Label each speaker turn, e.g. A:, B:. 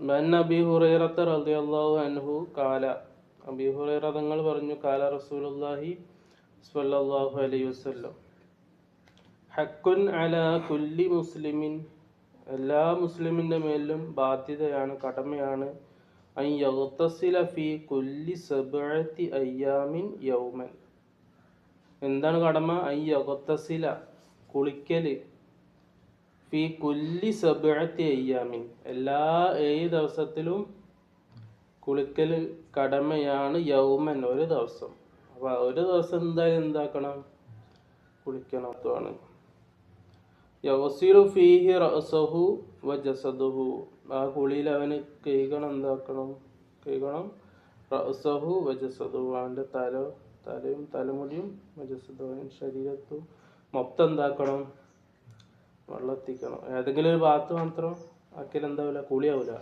A: ബൻ അബീ ഹുറൈറത്ത റളിയല്ലാഹു അൻഹു കാല, അബീ ഹുറൈറ തങ്ങൾ പറഞ്ഞു, കാല റസൂലുള്ളാഹി സ്വല്ലല്ലാഹു അലൈഹി വസല്ലം, ഹക്കുൻ അലാ കുല്ലി മുസ്ലിമിൻ, എല്ലാ മുസ്ലിമിൻ്റെ മേലും ബാധ്യതയാണ്, കടമയാണ്, അൻ യഗ്തസില ഫീ കുല്ലി സബ്അത്തി അയ്യാമിൻ യൗമൻ. എന്താണ് കടമ? അൻ യഗ്തസില, കുളിക്കല്, ഫീ കുല്ലി സബ്അത്തി അയ്യാമിൻ, എല്ലാ 7 ദിവസത്തിലും കുളിക്കൽ കടമയാണ്, യൗമൻ, ഒരു ദിവസം. അപ്പോൾ ഒരു ദിവസം എന്തായാലും എന്താക്കണം? കുളിക്കണം. അതാണ് യഗ്സിലു ഫീഹി റഅസഹു വ ജസദഹു, ആ കുളിയിൽ അവന് എന്താക്കണം? റഅസഹു വ ജസദഹു, അവൻ്റെ തലയും തലമുടിയും, വജസദഹു, ശരീരത്തും മൊത്തം എന്താക്കണം? വെള്ളത്തിക്കണം. ഏതെങ്കിലും ഒരു ഭാഗത്ത് മാത്രം ആക്കിയാൽ എന്താവില്ല, കുളിയാവില്ല.